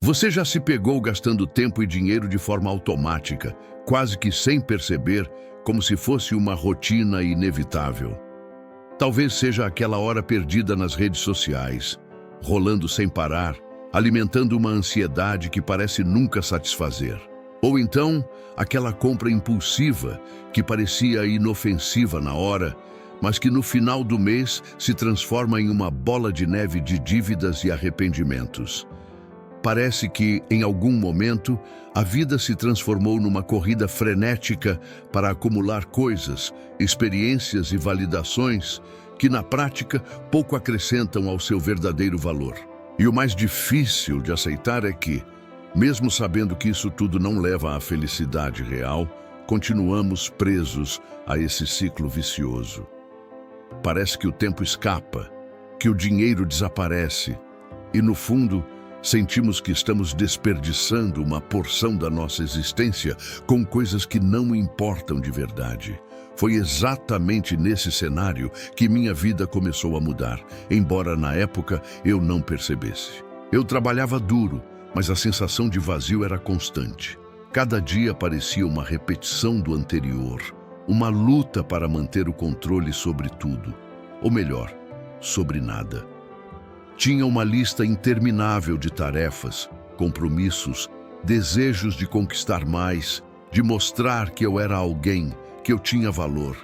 Você já se pegou gastando tempo e dinheiro de forma automática, quase que sem perceber, como se fosse uma rotina inevitável? Talvez seja aquela hora perdida nas redes sociais, rolando sem parar, alimentando uma ansiedade que parece nunca satisfazer. Ou então, aquela compra impulsiva que parecia inofensiva na hora, mas que no final do mês se transforma em uma bola de neve de dívidas e arrependimentos. Parece que, em algum momento, a vida se transformou numa corrida frenética para acumular coisas, experiências e validações que, na prática, pouco acrescentam ao seu verdadeiro valor. E o mais difícil de aceitar é que, mesmo sabendo que isso tudo não leva à felicidade real, continuamos presos a esse ciclo vicioso. Parece que o tempo escapa, que o dinheiro desaparece e, no fundo, sentimos que estamos desperdiçando uma porção da nossa existência com coisas que não importam de verdade. Foi exatamente nesse cenário que minha vida começou a mudar, embora na época eu não percebesse. Eu trabalhava duro, mas a sensação de vazio era constante. Cada dia parecia uma repetição do anterior, uma luta para manter o controle sobre tudo, ou melhor, sobre nada. Tinha uma lista interminável de tarefas, compromissos, desejos de conquistar mais, de mostrar que eu era alguém, que eu tinha valor.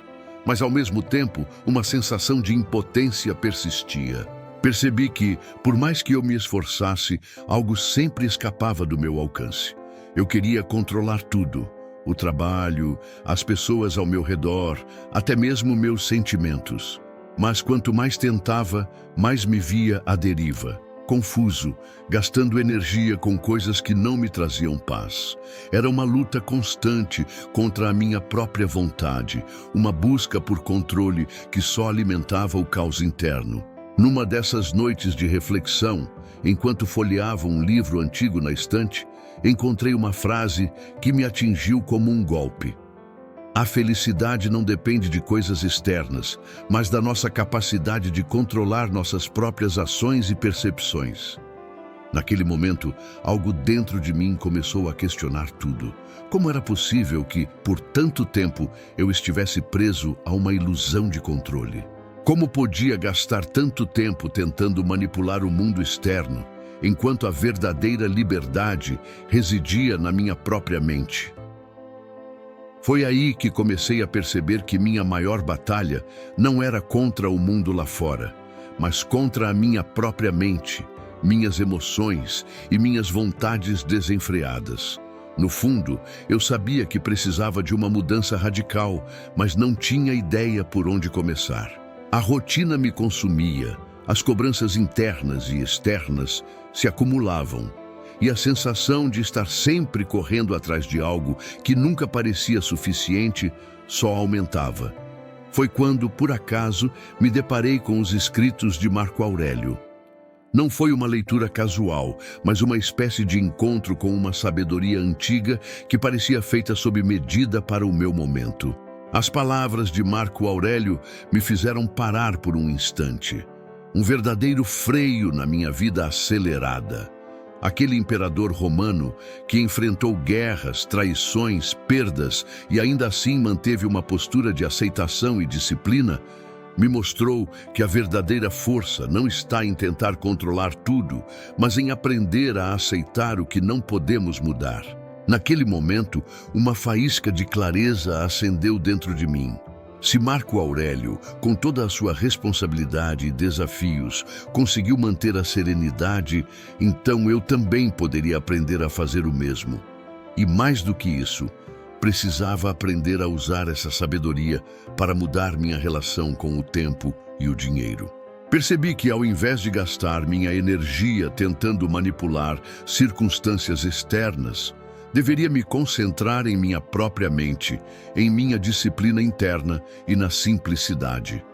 Mas, ao mesmo tempo, uma sensação de impotência persistia. Percebi que, por mais que eu me esforçasse, algo sempre escapava do meu alcance. Eu queria controlar tudo: o trabalho, as pessoas ao meu redor, até mesmo meus sentimentos. Mas quanto mais tentava, mais me via à deriva, confuso, gastando energia com coisas que não me traziam paz. Era uma luta constante contra a minha própria vontade, uma busca por controle que só alimentava o caos interno. Numa dessas noites de reflexão, enquanto folheava um livro antigo na estante, encontrei uma frase que me atingiu como um golpe. A felicidade não depende de coisas externas, mas da nossa capacidade de controlar nossas próprias ações e percepções. Naquele momento, algo dentro de mim começou a questionar tudo. Como era possível que, por tanto tempo, eu estivesse preso a uma ilusão de controle? Como podia gastar tanto tempo tentando manipular o mundo externo, enquanto a verdadeira liberdade residia na minha própria mente? Foi aí que comecei a perceber que minha maior batalha não era contra o mundo lá fora, mas contra a minha própria mente, minhas emoções e minhas vontades desenfreadas. No fundo, eu sabia que precisava de uma mudança radical, mas não tinha ideia por onde começar. A rotina me consumia, as cobranças internas e externas se acumulavam, e a sensação de estar sempre correndo atrás de algo que nunca parecia suficiente só aumentava. Foi quando, por acaso, me deparei com os escritos de Marco Aurélio. Não foi uma leitura casual, mas uma espécie de encontro com uma sabedoria antiga que parecia feita sob medida para o meu momento. As palavras de Marco Aurélio me fizeram parar por um instante. Um verdadeiro freio na minha vida acelerada. Aquele imperador romano que enfrentou guerras, traições, perdas e ainda assim manteve uma postura de aceitação e disciplina, me mostrou que a verdadeira força não está em tentar controlar tudo, mas em aprender a aceitar o que não podemos mudar. Naquele momento, uma faísca de clareza acendeu dentro de mim. Se Marco Aurélio, com toda a sua responsabilidade e desafios, conseguiu manter a serenidade, então eu também poderia aprender a fazer o mesmo. E mais do que isso, precisava aprender a usar essa sabedoria para mudar minha relação com o tempo e o dinheiro. Percebi que, ao invés de gastar minha energia tentando manipular circunstâncias externas, deveria me concentrar em minha própria mente, em minha disciplina interna e na simplicidade.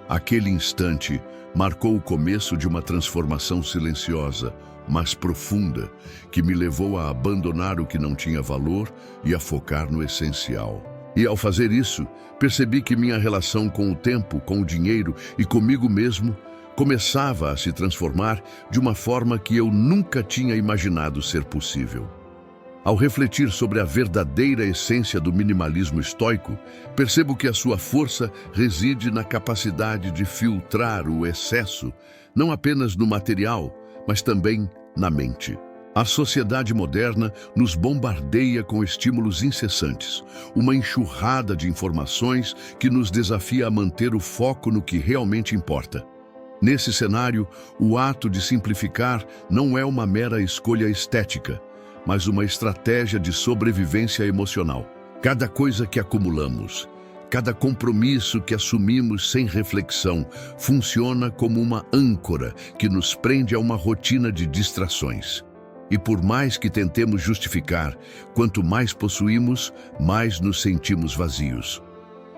Aquele instante marcou o começo de uma transformação silenciosa, mas profunda, que me levou a abandonar o que não tinha valor e a focar no essencial. E ao fazer isso, percebi que minha relação com o tempo, com o dinheiro e comigo mesmo começava a se transformar de uma forma que eu nunca tinha imaginado ser possível. Ao refletir sobre a verdadeira essência do minimalismo estoico, percebo que a sua força reside na capacidade de filtrar o excesso, não apenas no material, mas também na mente. A sociedade moderna nos bombardeia com estímulos incessantes, uma enxurrada de informações que nos desafia a manter o foco no que realmente importa. Nesse cenário, o ato de simplificar não é uma mera escolha estética, mas uma estratégia de sobrevivência emocional. Cada coisa que acumulamos, cada compromisso que assumimos sem reflexão, funciona como uma âncora que nos prende a uma rotina de distrações. E por mais que tentemos justificar, quanto mais possuímos, mais nos sentimos vazios.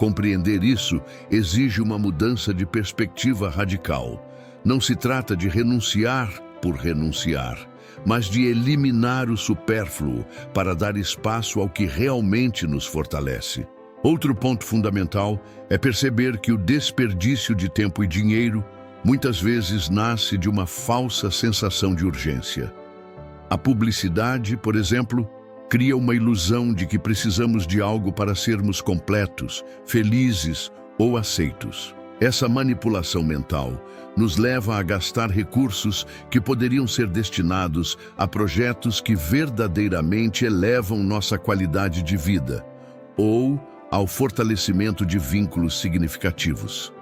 Compreender isso exige uma mudança de perspectiva radical. Não se trata de renunciar por renunciar, mas de eliminar o supérfluo para dar espaço ao que realmente nos fortalece. Outro ponto fundamental é perceber que o desperdício de tempo e dinheiro muitas vezes nasce de uma falsa sensação de urgência. A publicidade, por exemplo, cria uma ilusão de que precisamos de algo para sermos completos, felizes ou aceitos. Essa manipulação mental nos leva a gastar recursos que poderiam ser destinados a projetos que verdadeiramente elevam nossa qualidade de vida ou ao fortalecimento de vínculos significativos.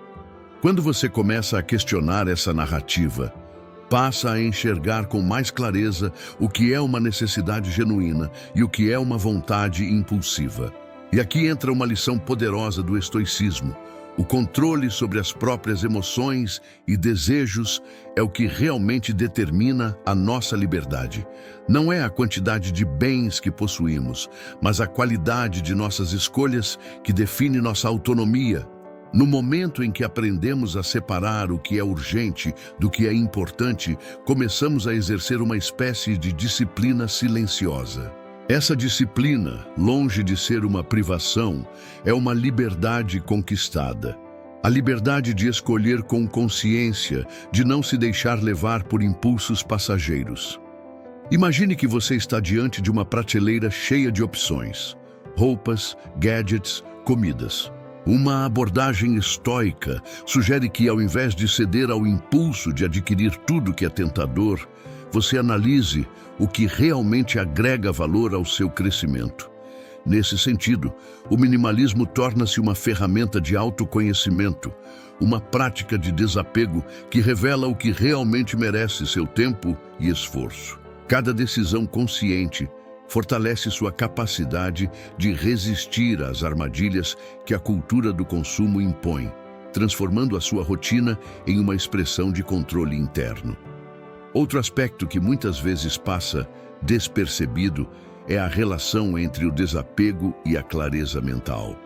Quando você começa a questionar essa narrativa, passa a enxergar com mais clareza o que é uma necessidade genuína e o que é uma vontade impulsiva. E aqui entra uma lição poderosa do estoicismo. O controle sobre as próprias emoções e desejos é o que realmente determina a nossa liberdade. Não é a quantidade de bens que possuímos, mas a qualidade de nossas escolhas que define nossa autonomia. No momento em que aprendemos a separar o que é urgente do que é importante, começamos a exercer uma espécie de disciplina silenciosa. Essa disciplina, longe de ser uma privação, é uma liberdade conquistada. A liberdade de escolher com consciência, de não se deixar levar por impulsos passageiros. Imagine que você está diante de uma prateleira cheia de opções: roupas, gadgets, comidas. Uma abordagem estoica sugere que, ao invés de ceder ao impulso de adquirir tudo que é tentador, você analise o que realmente agrega valor ao seu crescimento. Nesse sentido, o minimalismo torna-se uma ferramenta de autoconhecimento, uma prática de desapego que revela o que realmente merece seu tempo e esforço. Cada decisão consciente fortalece sua capacidade de resistir às armadilhas que a cultura do consumo impõe, transformando a sua rotina em uma expressão de controle interno. Outro aspecto que muitas vezes passa despercebido é a relação entre o desapego e a clareza mental.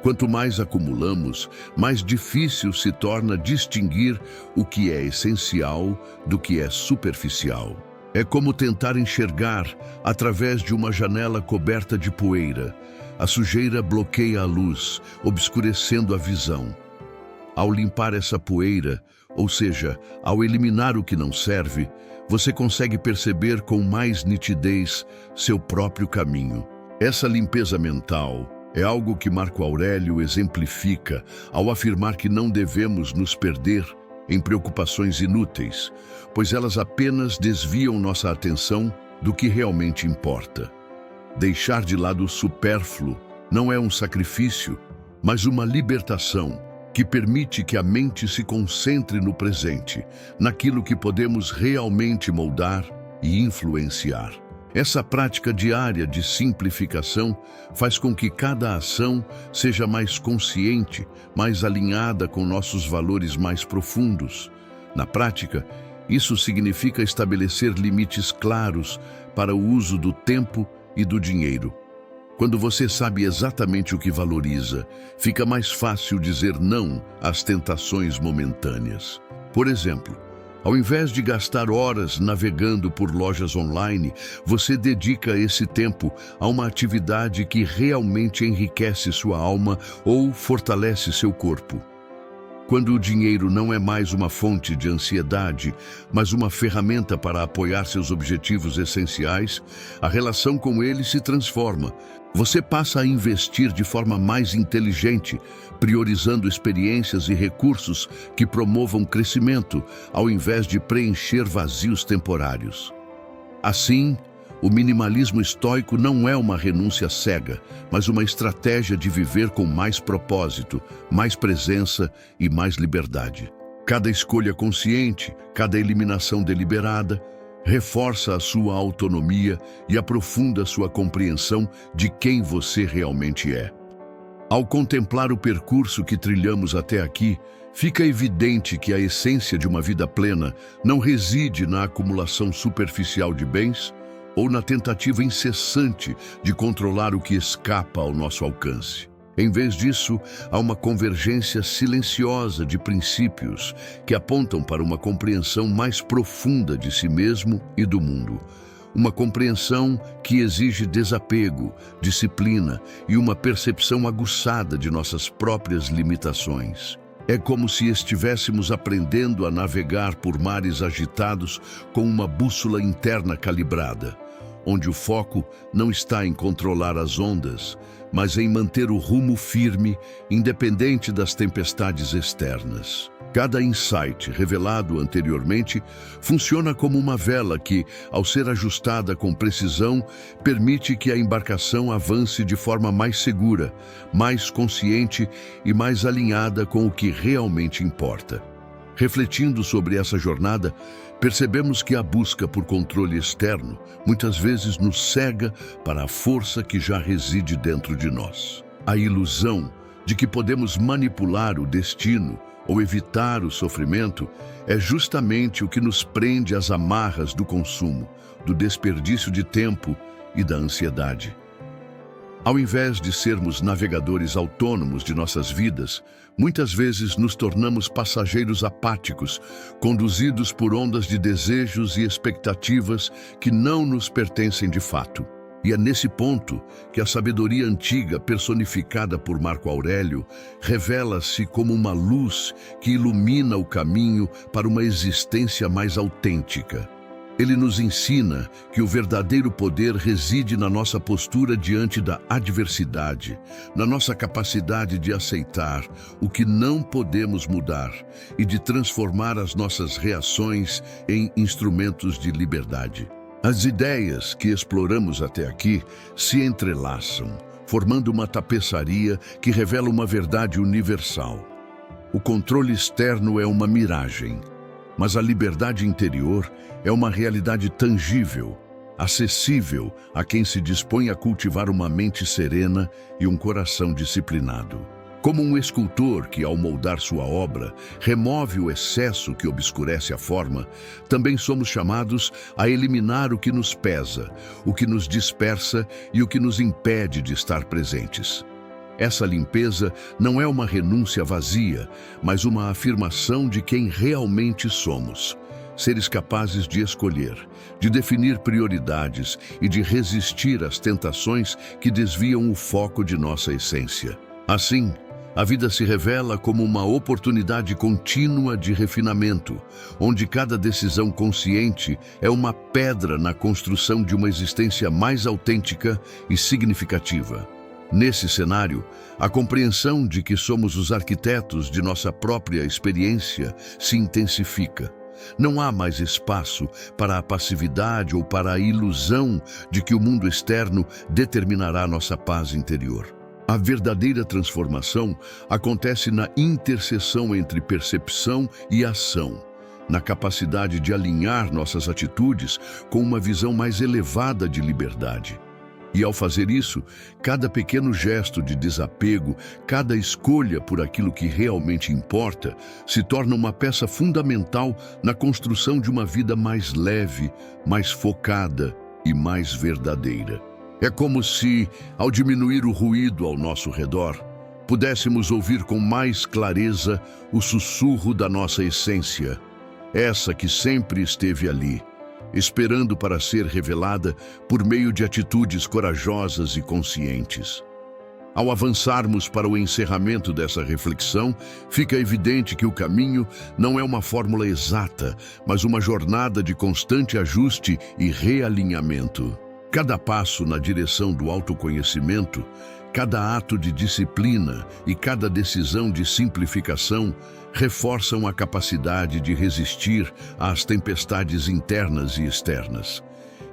Quanto mais acumulamos, mais difícil se torna distinguir o que é essencial do que é superficial. É como tentar enxergar através de uma janela coberta de poeira. A sujeira bloqueia a luz, obscurecendo a visão. Ao limpar essa poeira, ou seja, ao eliminar o que não serve, você consegue perceber com mais nitidez seu próprio caminho. Essa limpeza mental é algo que Marco Aurélio exemplifica ao afirmar que não devemos nos perder em preocupações inúteis, pois elas apenas desviam nossa atenção do que realmente importa. Deixar de lado o supérfluo não é um sacrifício, mas uma libertação que permite que a mente se concentre no presente, naquilo que podemos realmente moldar e influenciar. Essa prática diária de simplificação faz com que cada ação seja mais consciente, mais alinhada com nossos valores mais profundos. Na prática, isso significa estabelecer limites claros para o uso do tempo e do dinheiro. Quando você sabe exatamente o que valoriza, fica mais fácil dizer não às tentações momentâneas. Por exemplo, ao invés de gastar horas navegando por lojas online, você dedica esse tempo a uma atividade que realmente enriquece sua alma ou fortalece seu corpo. Quando o dinheiro não é mais uma fonte de ansiedade, mas uma ferramenta para apoiar seus objetivos essenciais, a relação com ele se transforma. Você passa a investir de forma mais inteligente, priorizando experiências e recursos que promovam crescimento, ao invés de preencher vazios temporários. Assim, o minimalismo estoico não é uma renúncia cega, mas uma estratégia de viver com mais propósito, mais presença e mais liberdade. Cada escolha consciente, cada eliminação deliberada, reforça a sua autonomia e aprofunda sua compreensão de quem você realmente é. Ao contemplar o percurso que trilhamos até aqui, fica evidente que a essência de uma vida plena não reside na acumulação superficial de bens ou na tentativa incessante de controlar o que escapa ao nosso alcance. Em vez disso, há uma convergência silenciosa de princípios que apontam para uma compreensão mais profunda de si mesmo e do mundo. Uma compreensão que exige desapego, disciplina e uma percepção aguçada de nossas próprias limitações. É como se estivéssemos aprendendo a navegar por mares agitados com uma bússola interna calibrada, onde o foco não está em controlar as ondas, mas em manter o rumo firme, independente das tempestades externas. Cada insight revelado anteriormente funciona como uma vela que, ao ser ajustada com precisão, permite que a embarcação avance de forma mais segura, mais consciente e mais alinhada com o que realmente importa. Refletindo sobre essa jornada, percebemos que a busca por controle externo muitas vezes nos cega para a força que já reside dentro de nós. A ilusão de que podemos manipular o destino ou evitar o sofrimento é justamente o que nos prende às amarras do consumo, do desperdício de tempo e da ansiedade. Ao invés de sermos navegadores autônomos de nossas vidas, muitas vezes nos tornamos passageiros apáticos, conduzidos por ondas de desejos e expectativas que não nos pertencem de fato. E é nesse ponto que a sabedoria antiga, personificada por Marco Aurélio, revela-se como uma luz que ilumina o caminho para uma existência mais autêntica. Ele nos ensina que o verdadeiro poder reside na nossa postura diante da adversidade, na nossa capacidade de aceitar o que não podemos mudar e de transformar as nossas reações em instrumentos de liberdade. As ideias que exploramos até aqui se entrelaçam, formando uma tapeçaria que revela uma verdade universal. O controle externo é uma miragem, mas a liberdade interior é uma realidade tangível, acessível a quem se dispõe a cultivar uma mente serena e um coração disciplinado. Como um escultor que, ao moldar sua obra, remove o excesso que obscurece a forma, também somos chamados a eliminar o que nos pesa, o que nos dispersa e o que nos impede de estar presentes. Essa limpeza não é uma renúncia vazia, mas uma afirmação de quem realmente somos. Seres capazes de escolher, de definir prioridades e de resistir às tentações que desviam o foco de nossa essência. Assim, a vida se revela como uma oportunidade contínua de refinamento, onde cada decisão consciente é uma pedra na construção de uma existência mais autêntica e significativa. Nesse cenário, a compreensão de que somos os arquitetos de nossa própria experiência se intensifica. Não há mais espaço para a passividade ou para a ilusão de que o mundo externo determinará nossa paz interior. A verdadeira transformação acontece na interseção entre percepção e ação, na capacidade de alinhar nossas atitudes com uma visão mais elevada de liberdade. E ao fazer isso, cada pequeno gesto de desapego, cada escolha por aquilo que realmente importa, se torna uma peça fundamental na construção de uma vida mais leve, mais focada e mais verdadeira. É como se, ao diminuir o ruído ao nosso redor, pudéssemos ouvir com mais clareza o sussurro da nossa essência, essa que sempre esteve ali, esperando para ser revelada por meio de atitudes corajosas e conscientes. Ao avançarmos para o encerramento dessa reflexão, fica evidente que o caminho não é uma fórmula exata, mas uma jornada de constante ajuste e realinhamento. Cada passo na direção do autoconhecimento, cada ato de disciplina e cada decisão de simplificação reforçam a capacidade de resistir às tempestades internas e externas.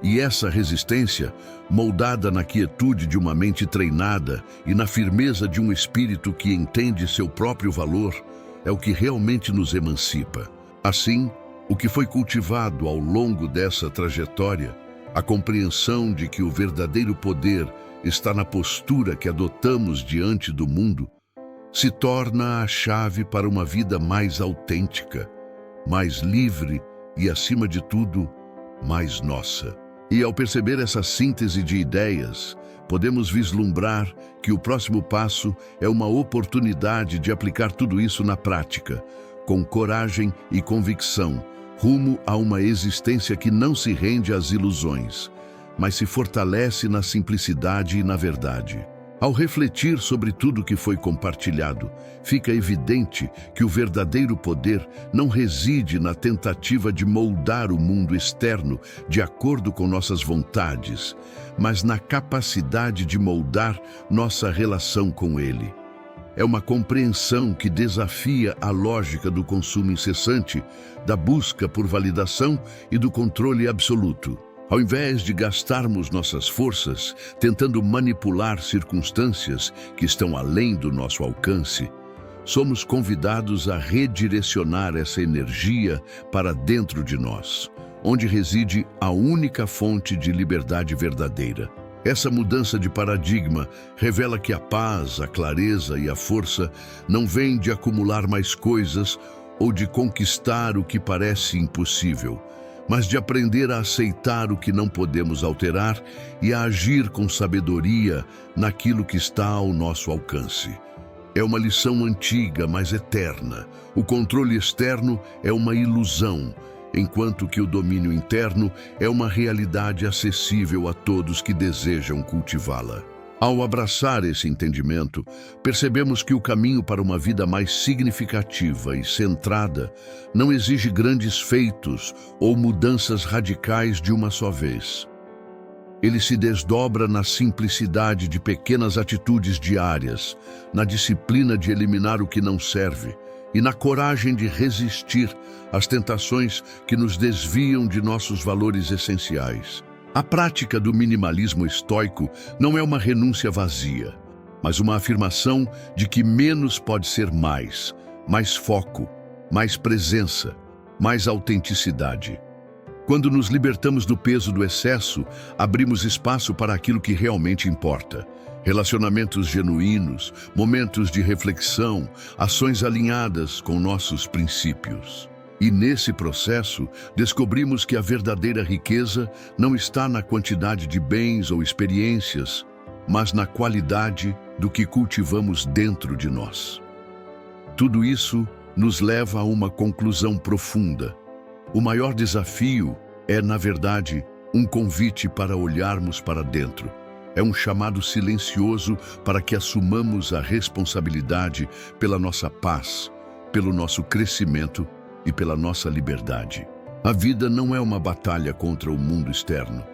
E essa resistência, moldada na quietude de uma mente treinada e na firmeza de um espírito que entende seu próprio valor, é o que realmente nos emancipa. Assim, o que foi cultivado ao longo dessa trajetória, a compreensão de que o verdadeiro poder está na postura que adotamos diante do mundo, se torna a chave para uma vida mais autêntica, mais livre e, acima de tudo, mais nossa. E ao perceber essa síntese de ideias, podemos vislumbrar que o próximo passo é uma oportunidade de aplicar tudo isso na prática, com coragem e convicção, rumo a uma existência que não se rende às ilusões, mas se fortalece na simplicidade e na verdade. Ao refletir sobre tudo que foi compartilhado, fica evidente que o verdadeiro poder não reside na tentativa de moldar o mundo externo de acordo com nossas vontades, mas na capacidade de moldar nossa relação com ele. É uma compreensão que desafia a lógica do consumo incessante, da busca por validação e do controle absoluto. Ao invés de gastarmos nossas forças tentando manipular circunstâncias que estão além do nosso alcance, somos convidados a redirecionar essa energia para dentro de nós, onde reside a única fonte de liberdade verdadeira. Essa mudança de paradigma revela que a paz, a clareza e a força não vêm de acumular mais coisas ou de conquistar o que parece impossível, mas de aprender a aceitar o que não podemos alterar e a agir com sabedoria naquilo que está ao nosso alcance. É uma lição antiga, mas eterna. O controle externo é uma ilusão, enquanto que o domínio interno é uma realidade acessível a todos que desejam cultivá-la. Ao abraçar esse entendimento, percebemos que o caminho para uma vida mais significativa e centrada não exige grandes feitos ou mudanças radicais de uma só vez. Ele se desdobra na simplicidade de pequenas atitudes diárias, na disciplina de eliminar o que não serve e na coragem de resistir às tentações que nos desviam de nossos valores essenciais. A prática do minimalismo estoico não é uma renúncia vazia, mas uma afirmação de que menos pode ser mais foco, mais presença, mais autenticidade. Quando nos libertamos do peso do excesso, abrimos espaço para aquilo que realmente importa. Relacionamentos genuínos, momentos de reflexão, ações alinhadas com nossos princípios. E nesse processo, descobrimos que a verdadeira riqueza não está na quantidade de bens ou experiências, mas na qualidade do que cultivamos dentro de nós. Tudo isso nos leva a uma conclusão profunda. O maior desafio é, na verdade, um convite para olharmos para dentro. É um chamado silencioso para que assumamos a responsabilidade pela nossa paz, pelo nosso crescimento e pela nossa liberdade. A vida não é uma batalha contra o mundo externo,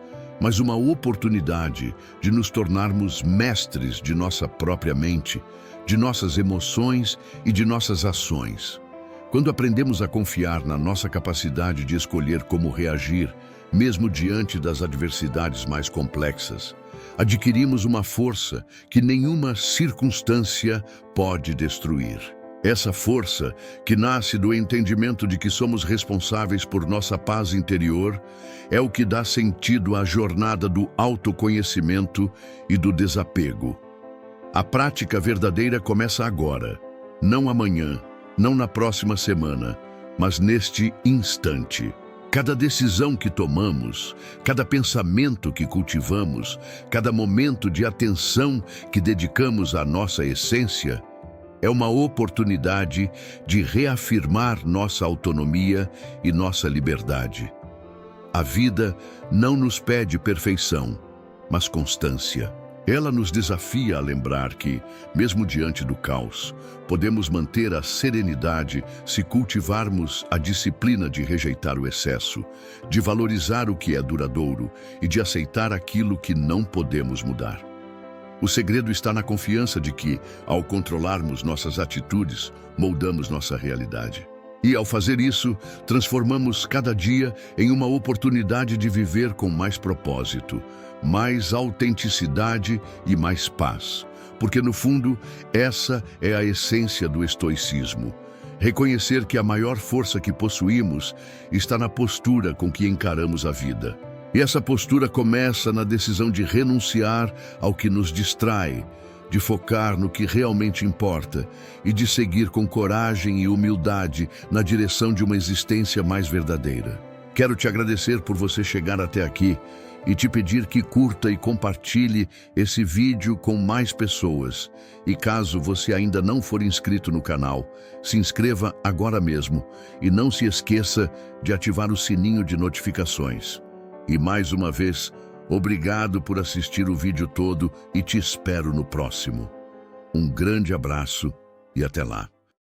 mas uma oportunidade de nos tornarmos mestres de nossa própria mente, de nossas emoções e de nossas ações. Quando aprendemos a confiar na nossa capacidade de escolher como reagir, mesmo diante das adversidades mais complexas, adquirimos uma força que nenhuma circunstância pode destruir. Essa força, que nasce do entendimento de que somos responsáveis por nossa paz interior, é o que dá sentido à jornada do autoconhecimento e do desapego. A prática verdadeira começa agora, não amanhã, não na próxima semana, mas neste instante. Cada decisão que tomamos, cada pensamento que cultivamos, cada momento de atenção que dedicamos à nossa essência, é uma oportunidade de reafirmar nossa autonomia e nossa liberdade. A vida não nos pede perfeição, mas constância. Ela nos desafia a lembrar que, mesmo diante do caos, podemos manter a serenidade se cultivarmos a disciplina de rejeitar o excesso, de valorizar o que é duradouro e de aceitar aquilo que não podemos mudar. O segredo está na confiança de que, ao controlarmos nossas atitudes, moldamos nossa realidade. E, ao fazer isso, transformamos cada dia em uma oportunidade de viver com mais propósito, mais autenticidade e mais paz. Porque, no fundo, essa é a essência do estoicismo. Reconhecer que a maior força que possuímos está na postura com que encaramos a vida. E essa postura começa na decisão de renunciar ao que nos distrai, de focar no que realmente importa e de seguir com coragem e humildade na direção de uma existência mais verdadeira. Quero te agradecer por você chegar até aqui e te pedir que curta e compartilhe esse vídeo com mais pessoas. E caso você ainda não for inscrito no canal, se inscreva agora mesmo e não se esqueça de ativar o sininho de notificações. E mais uma vez, obrigado por assistir o vídeo todo e te espero no próximo. Um grande abraço e até lá.